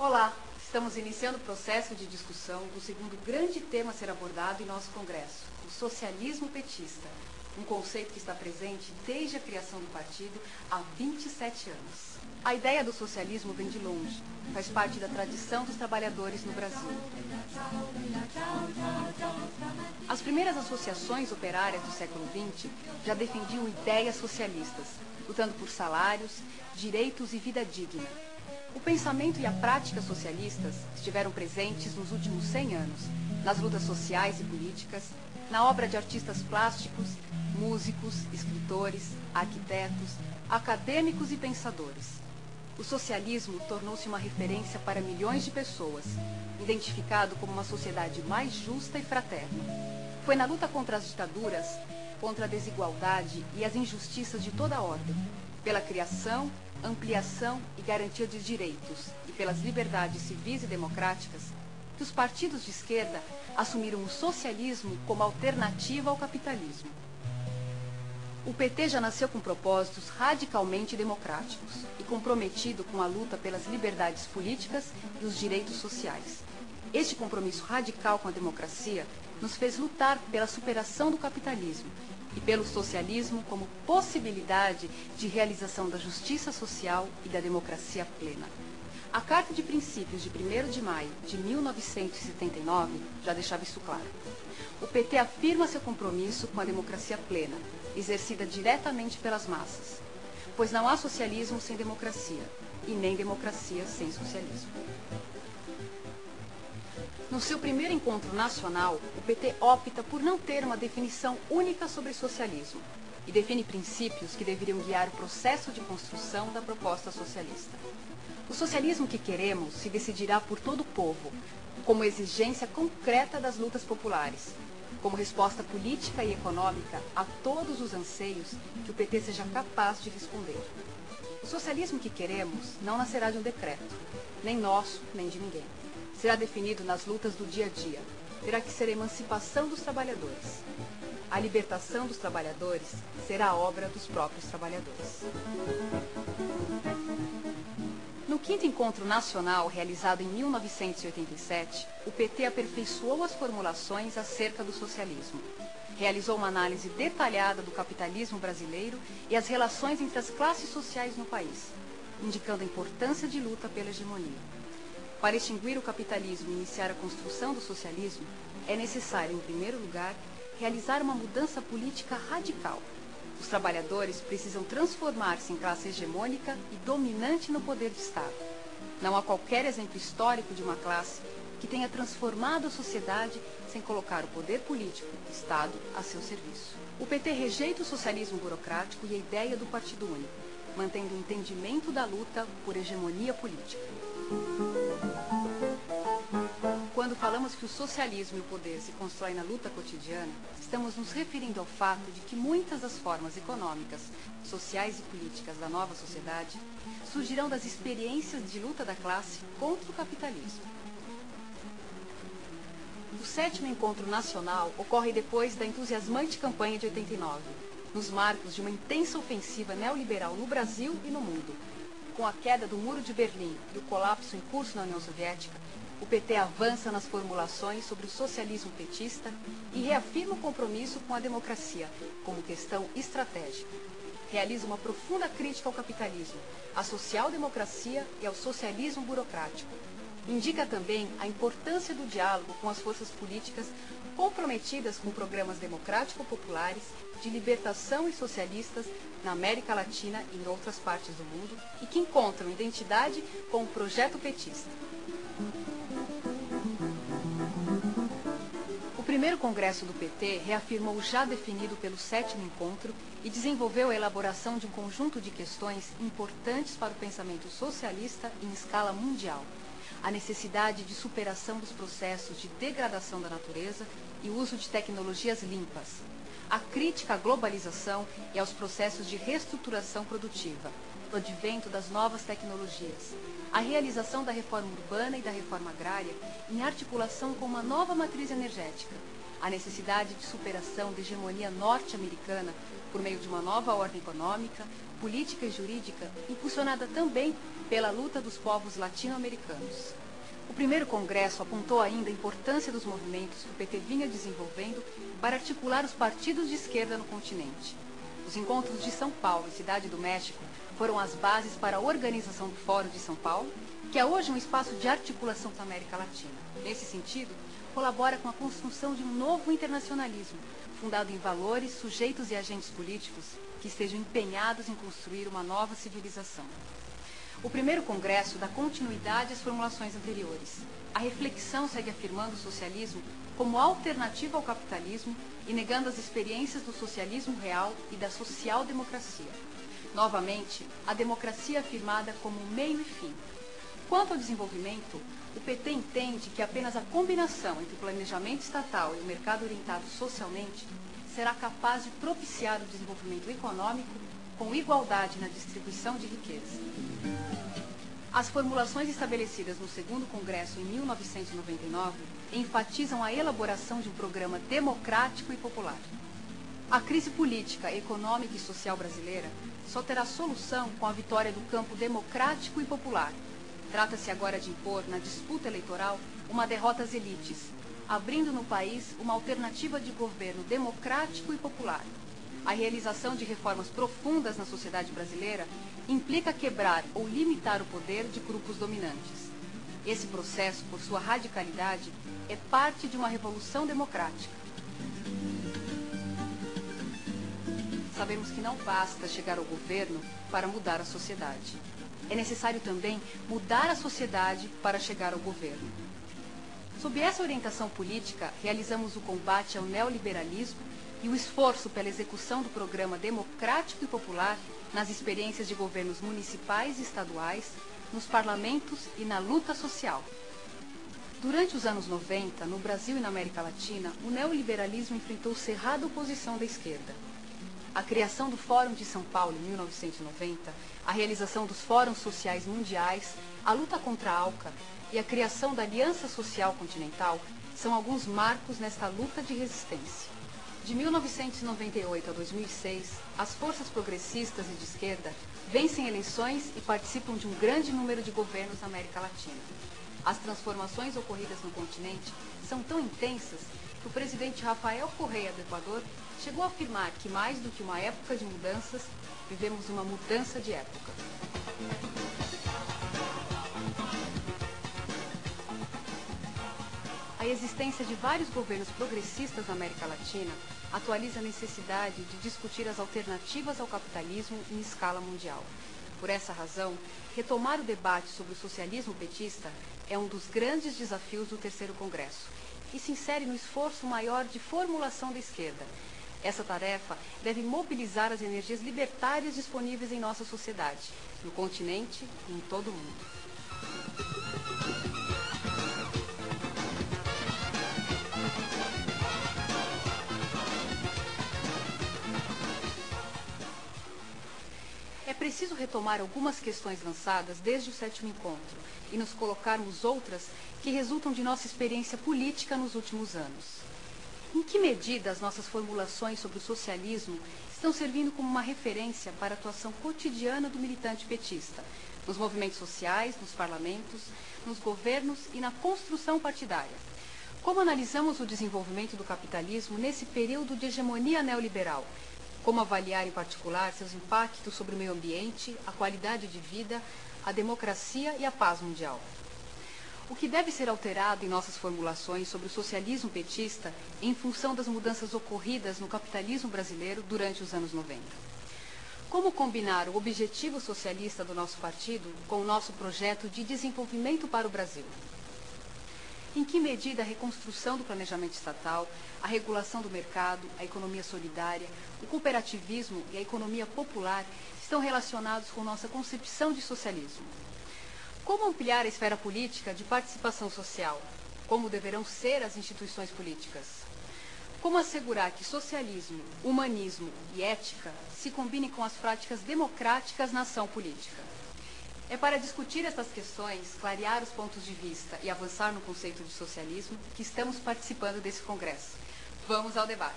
Olá, estamos iniciando o processo de discussão do segundo grande tema a ser abordado em nosso congresso, o socialismo petista, um conceito que está presente desde a criação do partido há 27 anos. A ideia do socialismo vem de longe, faz parte da tradição dos trabalhadores no Brasil. As primeiras associações operárias do século XX já defendiam ideias socialistas, lutando por salários, direitos e vida digna. O pensamento e a prática socialistas estiveram presentes nos últimos 100 anos, nas lutas sociais e políticas, na obra de artistas plásticos, músicos, escritores, arquitetos, acadêmicos e pensadores. O socialismo tornou-se uma referência para milhões de pessoas, identificado como uma sociedade mais justa e fraterna. Foi na luta contra as ditaduras, contra a desigualdade e as injustiças de toda a ordem, pela criação, ampliação e garantia de direitos e pelas liberdades civis e democráticas, que os partidos de esquerda assumiram o socialismo como alternativa ao capitalismo. O PT já nasceu com propósitos radicalmente democráticos e comprometido com a luta pelas liberdades políticas e os direitos sociais. Este compromisso radical com a democracia nos fez lutar pela superação do capitalismo e pelo socialismo como possibilidade de realização da justiça social e da democracia plena. A Carta de Princípios de 1º de maio de 1979 já deixava isso claro. O PT afirma seu compromisso com a democracia plena, exercida diretamente pelas massas, pois não há socialismo sem democracia e nem democracia sem socialismo. No seu primeiro encontro nacional, o PT opta por não ter uma definição única sobre socialismo e define princípios que deveriam guiar o processo de construção da proposta socialista. O socialismo que queremos se decidirá por todo o povo, como exigência concreta das lutas populares, como resposta política e econômica a todos os anseios que o PT seja capaz de responder. O socialismo que queremos não nascerá de um decreto, nem nosso, nem de ninguém. Será definido nas lutas do dia a dia. Terá que ser a emancipação dos trabalhadores. A libertação dos trabalhadores será a obra dos próprios trabalhadores. No quinto encontro nacional, realizado em 1987, o PT aperfeiçoou as formulações acerca do socialismo. Realizou uma análise detalhada do capitalismo brasileiro e as relações entre as classes sociais no país, indicando a importância de luta pela hegemonia. Para extinguir o capitalismo e iniciar a construção do socialismo, é necessário, em primeiro lugar, realizar uma mudança política radical. Os trabalhadores precisam transformar-se em classe hegemônica e dominante no poder de Estado. Não há qualquer exemplo histórico de uma classe que tenha transformado a sociedade sem colocar o poder político, Estado, a seu serviço. O PT rejeita o socialismo burocrático e a ideia do partido único, mantendo o entendimento da luta por hegemonia política. Quando falamos que o socialismo e o poder se constroem na luta cotidiana, estamos nos referindo ao fato de que muitas das formas econômicas, sociais e políticas da nova sociedade surgirão das experiências de luta da classe contra o capitalismo. O sétimo encontro nacional ocorre depois da entusiasmante campanha de 89, nos marcos de uma intensa ofensiva neoliberal no Brasil e no mundo. Com a queda do Muro de Berlim e o colapso em curso na União Soviética, o PT avança nas formulações sobre o socialismo petista e reafirma o compromisso com a democracia como questão estratégica. Realiza uma profunda crítica ao capitalismo, à social-democracia e ao socialismo burocrático. Indica também a importância do diálogo com as forças políticas comprometidas com programas democrático-populares de libertação e socialistas na América Latina e em outras partes do mundo e que encontram identidade com o projeto petista. O primeiro congresso do PT reafirmou o já definido pelo sétimo encontro e desenvolveu a elaboração de um conjunto de questões importantes para o pensamento socialista em escala mundial. A necessidade de superação dos processos de degradação da natureza e o uso de tecnologias limpas. A crítica à globalização e aos processos de reestruturação produtiva. O advento das novas tecnologias. A realização da reforma urbana e da reforma agrária em articulação com uma nova matriz energética a necessidade de superação da hegemonia norte-americana por meio de uma nova ordem econômica, política e jurídica, impulsionada também pela luta dos povos latino-americanos. O primeiro congresso apontou ainda a importância dos movimentos que o PT vinha desenvolvendo para articular os partidos de esquerda no continente. Os encontros de São Paulo e Cidade do México foram as bases para a organização do Fórum de São Paulo, que é hoje um espaço de articulação da América Latina. Nesse sentido, colabora com a construção de um novo internacionalismo, fundado em valores, sujeitos e agentes políticos que estejam empenhados em construir uma nova civilização. O primeiro congresso dá continuidade às formulações anteriores. A reflexão segue afirmando o socialismo como alternativa ao capitalismo e negando as experiências do socialismo real e da social-democracia. Novamente, a democracia é afirmada como meio e fim. Quanto ao desenvolvimento, o PT entende que apenas a combinação entre o planejamento estatal e o mercado orientado socialmente será capaz de propiciar o desenvolvimento econômico com igualdade na distribuição de riqueza. As formulações estabelecidas no segundo congresso em 1999 enfatizam a elaboração de um programa democrático e popular. A crise política, econômica e social brasileira só terá solução com a vitória do campo democrático e popular. Trata-se agora de impor, na disputa eleitoral, uma derrota às elites, abrindo no país uma alternativa de governo democrático e popular. A realização de reformas profundas na sociedade brasileira implica quebrar ou limitar o poder de grupos dominantes. Esse processo, por sua radicalidade, é parte de uma revolução democrática. Sabemos que não basta chegar ao governo para mudar a sociedade. É necessário também mudar a sociedade para chegar ao governo. Sob essa orientação política, realizamos o combate ao neoliberalismo e o esforço pela execução do programa democrático e popular nas experiências de governos municipais e estaduais, nos parlamentos e na luta social. Durante os anos 90, no Brasil e na América Latina, o neoliberalismo enfrentou cerrada oposição da esquerda. A criação do Fórum de São Paulo em 1990, a realização dos Fóruns Sociais Mundiais, a luta contra a ALCA e a criação da Aliança Social Continental são alguns marcos nesta luta de resistência. De 1998 a 2006, as forças progressistas e de esquerda vencem eleições e participam de um grande número de governos na América Latina. As transformações ocorridas no continente são tão intensas que o presidente Rafael Correa do Equador chegou a afirmar que, mais do que uma época de mudanças, vivemos uma mudança de época. A existência de vários governos progressistas na América Latina atualiza a necessidade de discutir as alternativas ao capitalismo em escala mundial. Por essa razão, retomar o debate sobre o socialismo petista é um dos grandes desafios do terceiro congresso e se insere no esforço maior de formulação da esquerda. Essa tarefa deve mobilizar as energias libertárias disponíveis em nossa sociedade, no continente e em todo o mundo. É preciso retomar algumas questões lançadas desde o sétimo encontro e nos colocarmos outras que resultam de nossa experiência política nos últimos anos. Em que medida as nossas formulações sobre o socialismo estão servindo como uma referência para a atuação cotidiana do militante petista, nos movimentos sociais, nos parlamentos, nos governos e na construção partidária? Como analisamos o desenvolvimento do capitalismo nesse período de hegemonia neoliberal? Como avaliar, em particular, seus impactos sobre o meio ambiente, a qualidade de vida, a democracia e a paz mundial? O que deve ser alterado em nossas formulações sobre o socialismo petista em função das mudanças ocorridas no capitalismo brasileiro durante os anos 90? Como combinar o objetivo socialista do nosso partido com o nosso projeto de desenvolvimento para o Brasil? Em que medida a reconstrução do planejamento estatal, a regulação do mercado, a economia solidária, o cooperativismo e a economia popular estão relacionados com nossa concepção de socialismo? Como ampliar a esfera política de participação social? Como deverão ser as instituições políticas? Como assegurar que socialismo, humanismo e ética se combinem com as práticas democráticas na ação política? É para discutir estas questões, clarear os pontos de vista e avançar no conceito de socialismo que estamos participando desse congresso. Vamos ao debate.